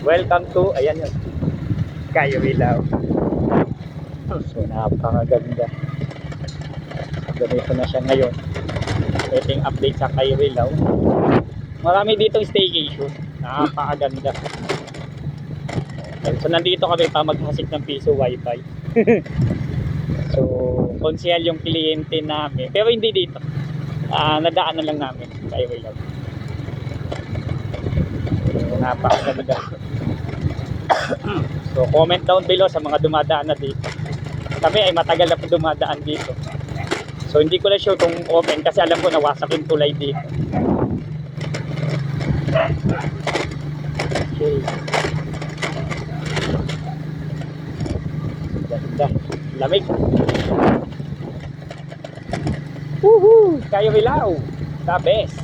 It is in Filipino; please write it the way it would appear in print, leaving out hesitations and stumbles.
Welcome to, ayan yun, Cayo Wilao. So napakaganda. Ganito na siya ngayon. Ito yung update sa Cayo Wilao. Marami ditong staycation. Napakaganda. So nandito kami pa maghasik ng piso wifi. So konsyal yung kliyente namin. Pero hindi dito. Nadaanan lang namin Cayo Wilao. So napakaganda. So comment down below sa mga dumadaan na dito. Kami ay matagal na po dumadaan dito. So hindi ko na sure kung open kasi alam ko nawasak yung tulay dito. Okay. Ganda. Lamig. Woohoo! Cayo Wilao. The best.